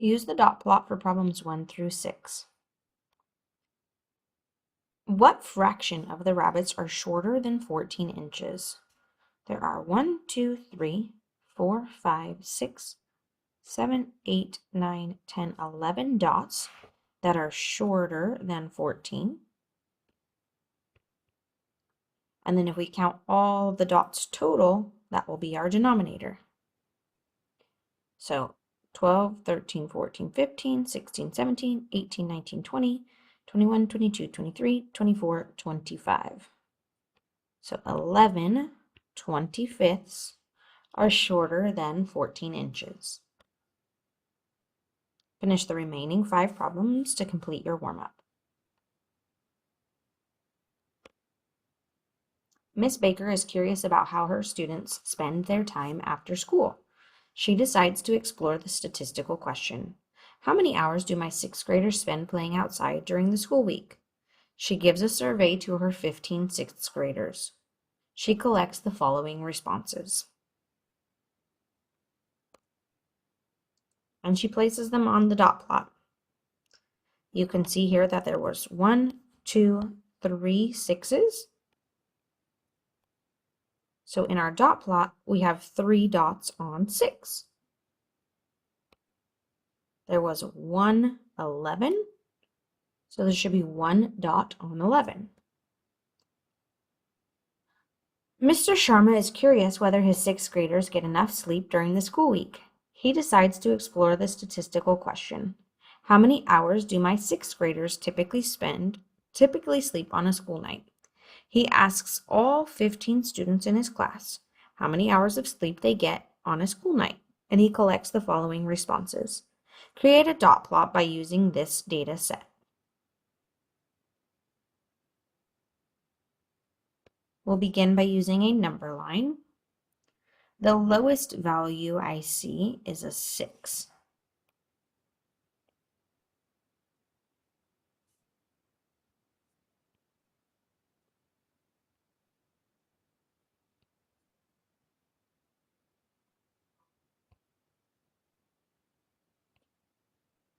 Use the dot plot for problems 1 through 6. What fraction of the rabbits are shorter than 14 inches? There are 1, 2, 3, 4, 5, 6, 7, 8, 9, 10, 11 dots that are shorter than 14. And then if we count all the dots total, that will be our denominator. So 12, 13, 14, 15, 16, 17, 18, 19, 20, 21, 22, 23, 24, 25. So 11 25ths are shorter than 14 inches. Finish the remaining 5 problems to complete your warm-up. Miss Baker is curious about how her students spend their time after school. She decides to explore the statistical question. How many hours do my 6th graders spend playing outside during the school week? She gives a survey to her 15 6th graders. She collects the following responses. And she places them on the dot plot. You can see here that there was 1, 2, 3 sixes. So in our dot plot, we have 3 dots on 6. There was 1 11, so there should be 1 dot on 11. Mr. Sharma is curious whether his 6th graders get enough sleep during the school week. He decides to explore the statistical question. How many hours do my 6th graders typically sleep on a school night? He asks all 15 students in his class how many hours of sleep they get on a school night, and he collects the following responses. Create a dot plot by using this data set. We'll begin by using a number line. The lowest value I see is a 6.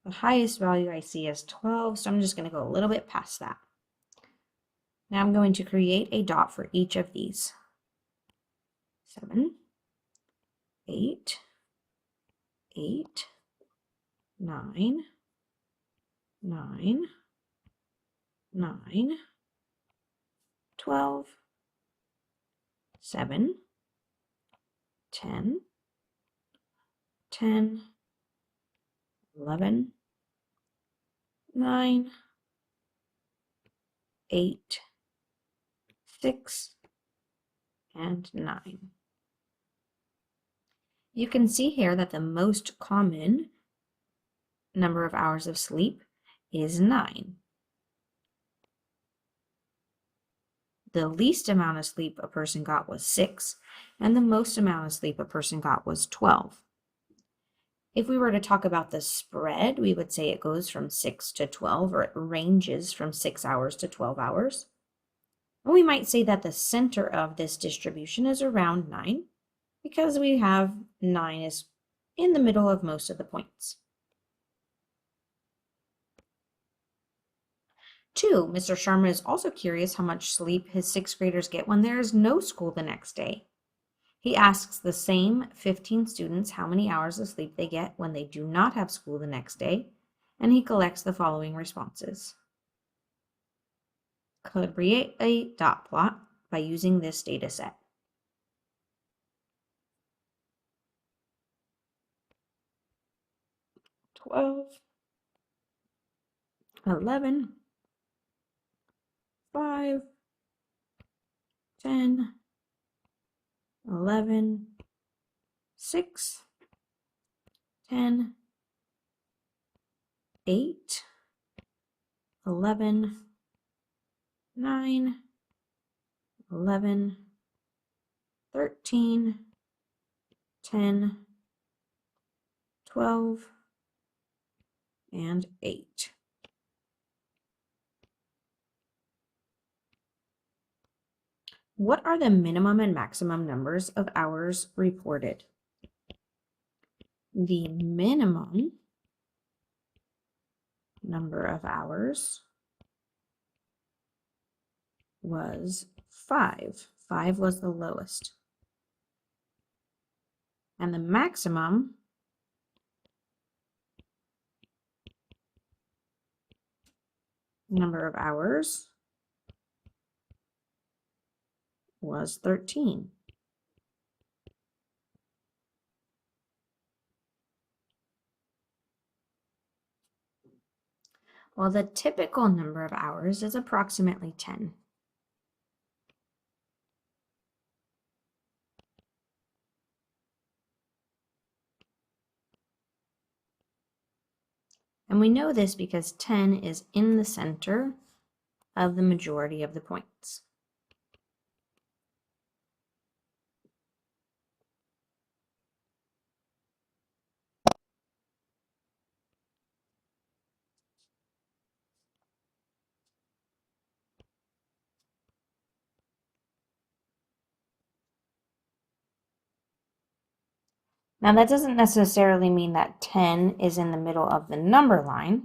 The highest value I see is 12, so I'm just going to go a little bit past that. Now I'm going to create a dot for each of these. 7, 8, 8, 9, 9, 9, 12, 7, 10, 10, 11, 9, 8, 6, and 9. You can see here that the most common number of hours of sleep is 9. The least amount of sleep a person got was 6, and the most amount of sleep a person got was 12. If we were to talk about the spread, we would say it goes from 6 to 12, or it ranges from 6 hours to 12 hours. And we might say that the center of this distribution is around 9, because we have 9 is in the middle of most of the points. 2, Mr. Sharma is also curious how much sleep his 6th graders get when there is no school the next day. He asks the same 15 students how many hours of sleep they get when they do not have school the next day, and he collects the following responses. Create a dot plot by using this data set. "12, 11, 5, 10, 11, 6, 10, 8, 11, 9, 11, 13, 10, 12, and 8. What are the minimum and maximum numbers of hours reported? The minimum number of hours was 5. 5 was the lowest. And the maximum number of hours was 13. Well, the typical number of hours is approximately 10. And we know this because 10 is in the center of the majority of the points. Now, that doesn't necessarily mean that 10 is in the middle of the number line,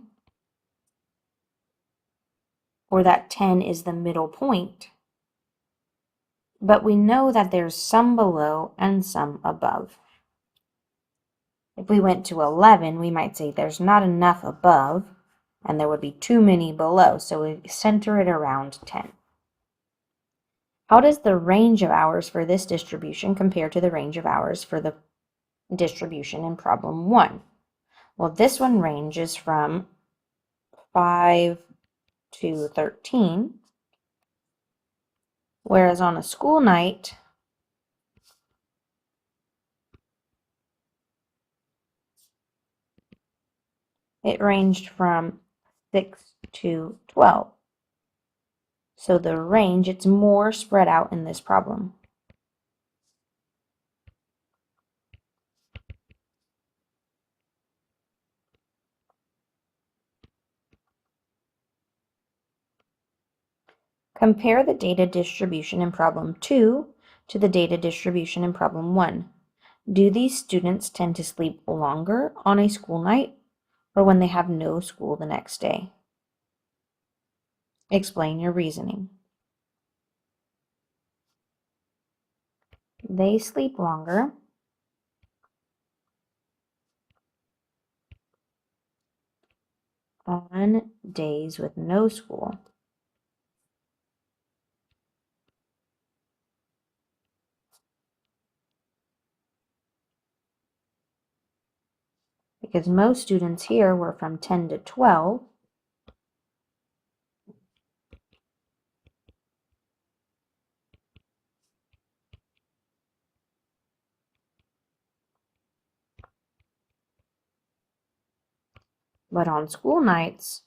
or that 10 is the middle point, but we know that there's some below and some above. If we went to 11, we might say there's not enough above, and there would be too many below, so we center it around 10. How does the range of hours for this distribution compare to the range of hours for the distribution in problem 1? Well, this one ranges from 5 to 13, whereas on a school night, it ranged from 6 to 12. So the range, it's more spread out in this problem. Compare the data distribution in problem 2 to the data distribution in problem 1. Do these students tend to sleep longer on a school night or when they have no school the next day? Explain your reasoning. They sleep longer on days with no school. Because most students here were from 10 to 12. But on school nights,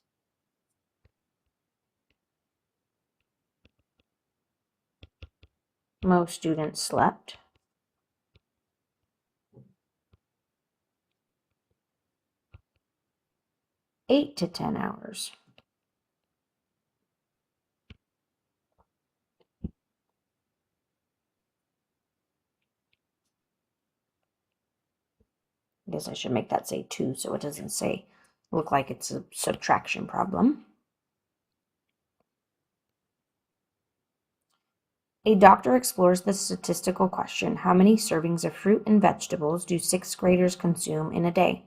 most students slept. Eight to 10 hours. I guess I should make that say 2 so it doesn't say look like it's a subtraction problem. A doctor explores the statistical question, how many servings of fruit and vegetables do 6th graders consume in a day?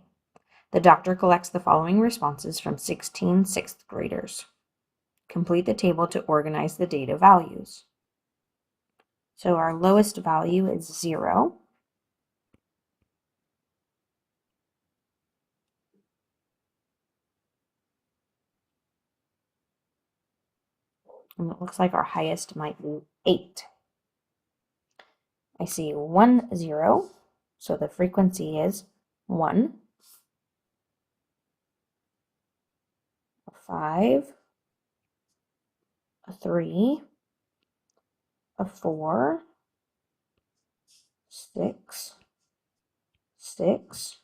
The doctor collects the following responses from 16 6th graders. Complete the table to organize the data values. So our lowest value is 0. And it looks like our highest might be 8. I see 1 0, so the frequency is 1, 5, a 3, a 4, 6, 6,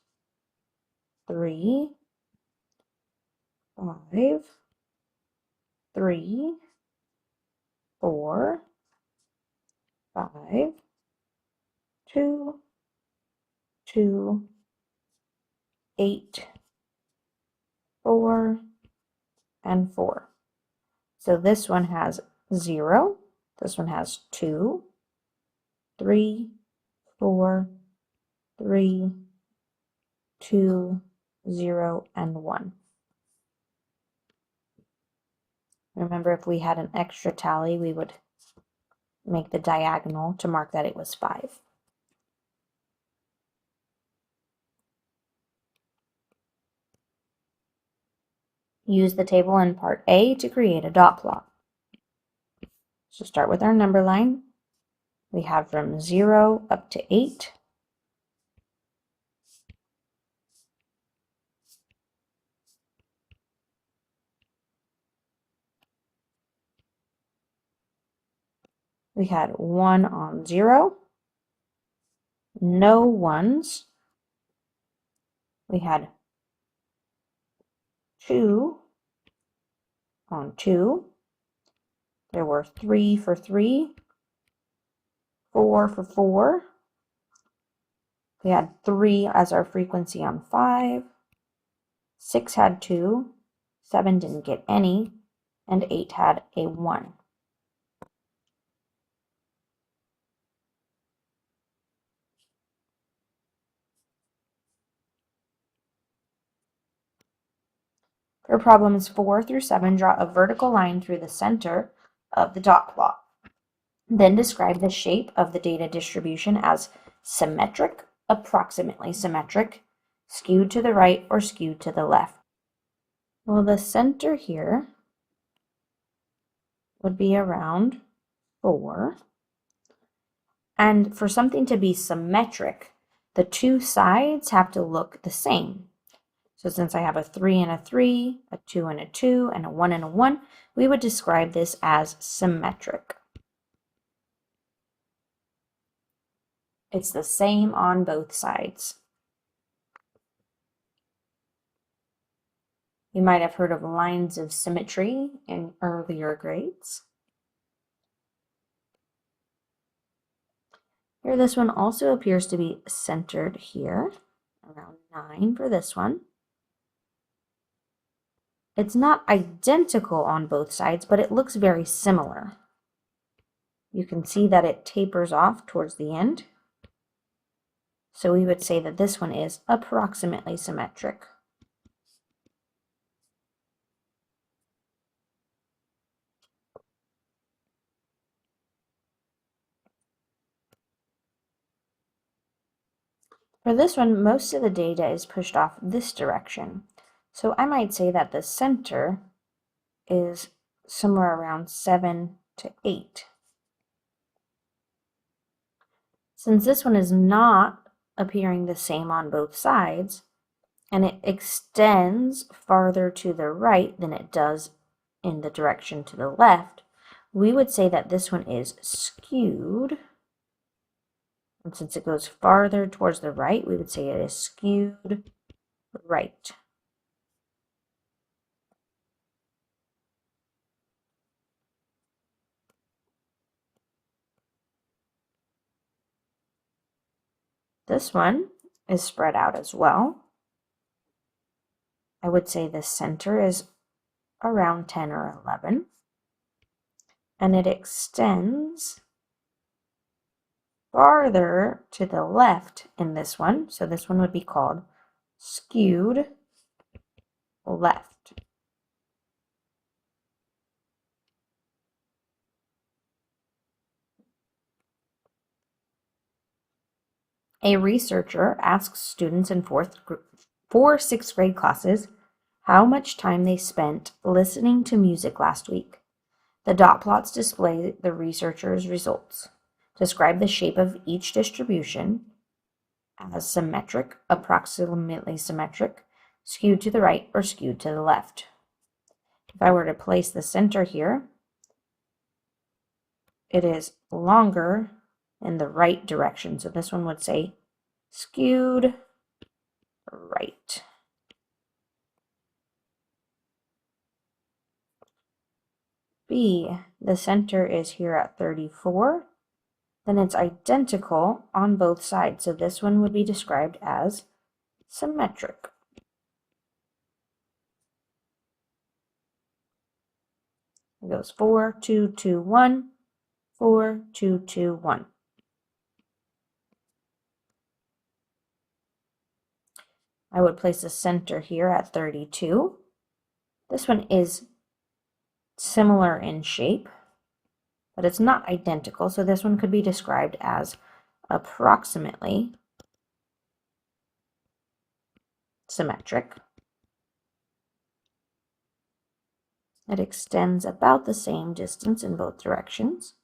3, 5, 3, 4, 5, 2, 2, 8, 4, and 4. So this one has 0, this one has 2, 3, 4, 3, 2, 0, and 1. Remember, if we had an extra tally, we would make the diagonal to mark that it was 5. Use the table in part A to create a dot plot. So start with our number line. We have from 0 up to 8. We had 1 on 0, no 1s. We had 2 on 2. There were 3 for 3, 4 for 4. We had 3 as our frequency on 5. 6 had 2, 7 didn't get any, and 8 had a 1. For problems 4 through 7, draw a vertical line through the center of the dot plot. Then describe the shape of the data distribution as symmetric, approximately symmetric, skewed to the right, or skewed to the left. Well, the center here would be around 4. And for something to be symmetric, the two sides have to look the same. So since I have a 3 and a 3, a 2 and a 2, and a 1 and a 1, we would describe this as symmetric. It's the same on both sides. You might have heard of lines of symmetry in earlier grades. Here, this one also appears to be centered here, around 9 for this one. It's not identical on both sides, but it looks very similar. You can see that it tapers off towards the end. So we would say that this one is approximately symmetric. For this one, most of the data is pushed off this direction. So I might say that the center is somewhere around 7 to 8. Since this one is not appearing the same on both sides, and it extends farther to the right than it does in the direction to the left, we would say that this one is skewed. And since it goes farther towards the right, we would say it is skewed right. This one is spread out as well. I would say the center is around 10 or 11. And it extends farther to the left in this one. So this one would be called skewed left. A researcher asks students in four sixth grade classes how much time they spent listening to music last week. The dot plots display the researcher's results. Describe the shape of each distribution as symmetric, approximately symmetric, skewed to the right, or skewed to the left. If I were to place the center here, it is longer in the right direction. So this one would say skewed right. B, the center is here at 34. Then it's identical on both sides. So this one would be described as symmetric. It goes 4, 2, 2, 1, 4, 2, 2, 1. I would place a center here at 32. This one is similar in shape, but it's not identical, so this one could be described as approximately symmetric. It extends about the same distance in both directions.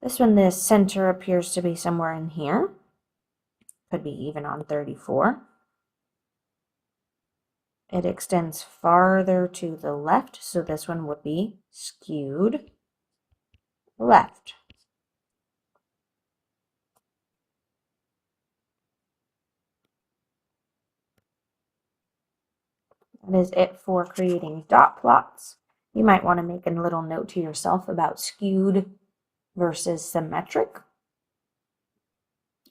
This one, the center appears to be somewhere in here. Could be even on 34. It extends farther to the left, so this one would be skewed left. That is it for creating dot plots. You might want to make a little note to yourself about skewed versus symmetric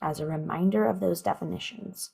as a reminder of those definitions.